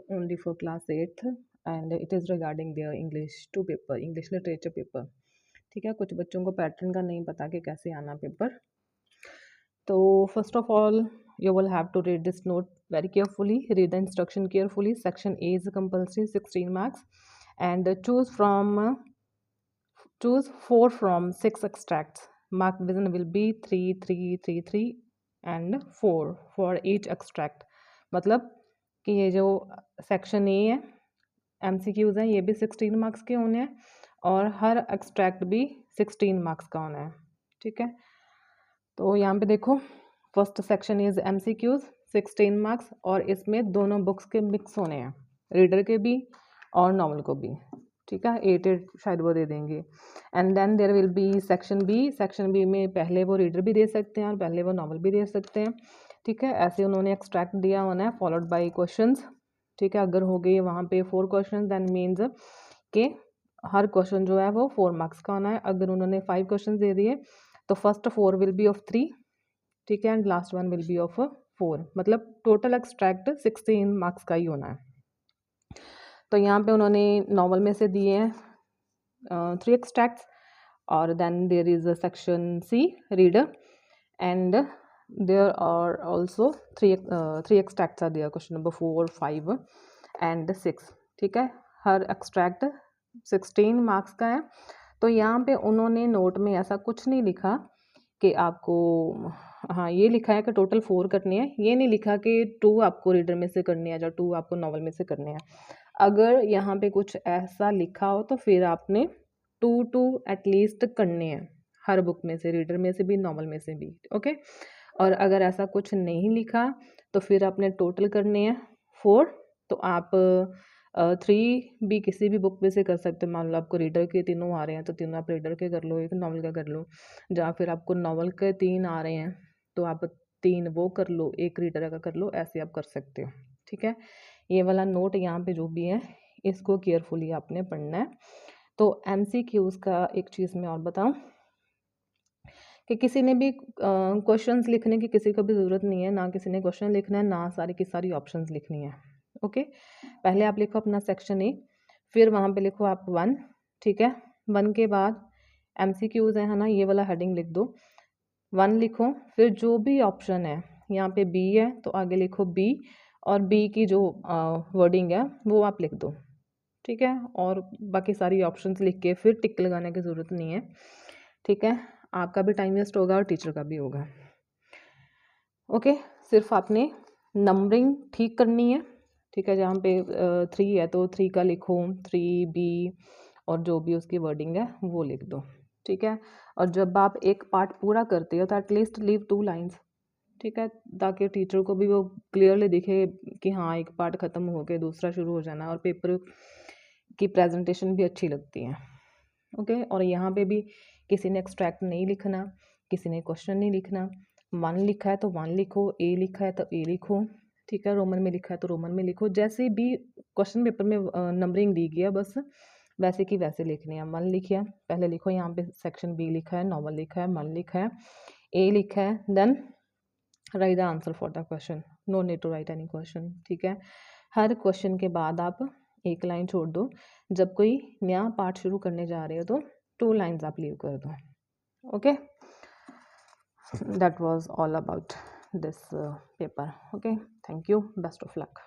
only for class 8th and it is regarding their English 2 paper, English literature paper. ठीक है, कुछ बच्चों को पैटर्न का नहीं पता कि कैसे आना पेपर। तो first of all you will have to read this note very carefully, read the instruction carefully. Section A is compulsory, 16 marks, and choose 4 from 6 extracts. Mark division will be 3 3 3 3 and 4 for each extract। मतलब कि ये जो section A है MCQs हैं ये भी 16 marks के होने हैं और हर एक्सट्रैक्ट भी 16 मार्क्स का होना है। ठीक है, तो यहाँ पे देखो first section is MCQs 16 marks और इसमें दोनों बुक्स के मिक्स होने हैं, रीडर के भी और नॉवल को भी। ठीक है, 8 शायद वो दे देंगे। And then there will be section B में पहले वो रीडर भी दे सकते हैं और पहले वो नॉवल भी दे सकते हैं। ठीक है, ऐसे उन्होंने एक्सट्रैक्ट दिया होना है फॉलोड बाय क्वेश्चंस। ठीक है, अगर हो गई वहाँ पे 4 क्वेश्चन देन मीन्स के हर क्वेश्चन जो है वो 4 मार्क्स का होना है। अगर उन्होंने 5 क्वेश्चन दे दिए तो फर्स्ट 4 विल बी ऑफ 3, ठीक है, and last 1 will be of 4, मतलब टोटल एक्सट्रैक्ट 16 मार्क्स का ही होना है। तो यहाँ पे उन्होंने नॉवल में से दिए हैं 3 एक्सट्रैक्ट्स और then there is a section C reader and there are also 3 extracts are there, question number 4 5 and 6। ठीक है, हर एक्सट्रैक्ट 16 मार्क्स का है। तो यहाँ पे उन्होंने नोट में ऐसा कुछ नहीं लिखा कि आपको, हाँ ये लिखा है कि टोटल 4 करनी है, ये नहीं लिखा कि 2 आपको रीडर में से करनी है या 2 आपको नॉवल में से करनी है। अगर यहाँ पे कुछ ऐसा लिखा हो तो फिर आपने 2 एटलीस्ट करने हैं हर बुक में से, रीडर में से भी नॉवल में से भी। ओके, और अगर ऐसा कुछ नहीं लिखा तो फिर आपने टोटल करने हैं 4। तो आप 3 भी किसी भी बुक में से कर सकते हो। मान लो आपको रीडर के तीनों आ रहे हैं तो तीनों आप रीडर के कर लो, एक नॉवल का कर लो, या फिर आपको नॉवल के 3 आ रहे हैं तो आप 3 वो कर लो, एक रीडर का कर लो, ऐसे आप कर सकते हो। ठीक है, ये वाला नोट यहाँ पे जो भी है इसको केयरफुली आपने पढ़ना है। तो MCQs का एक चीज़ मैं और बताऊँ कि किसी ने भी क्वेश्चंस लिखने की किसी को भी ज़रूरत नहीं है, ना किसी ने क्वेश्चन लिखना है ना सारी की सारी ऑप्शंस लिखनी है। ओके, पहले आप लिखो अपना सेक्शन ए, फिर वहाँ पे लिखो आप 1। ठीक है, 1 के बाद MCQs है ना, ये वाला हेडिंग लिख दो, 1 लिखो, फिर जो भी ऑप्शन है यहाँ पे B है तो आगे लिखो B और B की जो वर्डिंग है वो आप लिख दो। ठीक है, और बाकी सारी ऑप्शंस लिख के फिर टिक लगाने की ज़रूरत नहीं है। ठीक है, आपका भी टाइम वेस्ट होगा और टीचर का भी होगा। ओके, सिर्फ आपने नंबरिंग ठीक करनी है। ठीक है, जहाँ पे 3 है तो 3 का लिखो, 3B और जो भी उसकी वर्डिंग है वो लिख दो। ठीक है, और जब आप एक पार्ट पूरा करते हो तो एटलीस्ट लीव 2 लाइन्स। ठीक है, ताकि टीचर को भी वो क्लियरली दिखे कि हाँ एक पार्ट ख़त्म हो के दूसरा शुरू हो जाना, और पेपर की प्रेजेंटेशन भी अच्छी लगती है। ओके, और यहाँ पे भी किसी ने एक्सट्रैक्ट नहीं लिखना, किसी ने क्वेश्चन नहीं लिखना। 1 लिखा है तो 1 लिखो, ए लिखा है तो ए लिखो। ठीक है, रोमन में लिखा है तो रोमन में लिखो, जैसे भी क्वेश्चन पेपर में नंबरिंग दी गई है बस वैसे की वैसे लिखनी है। 1 लिखिए, पहले लिखो यहाँ पे सेक्शन B लिखा है, नॉवल लिखा है, 1 लिखा है, ए लिखा है, then write the answer for the question, no need to write any question. ठीक है, हर क्वेश्चन के बाद आप एक लाइन छोड़ दो, जब कोई नया पार्ट शुरू करने जा रहे हो तो 2 लाइन्स आप लीव कर दो। Okay, that was all about this paper. Okay, thank you, best of luck.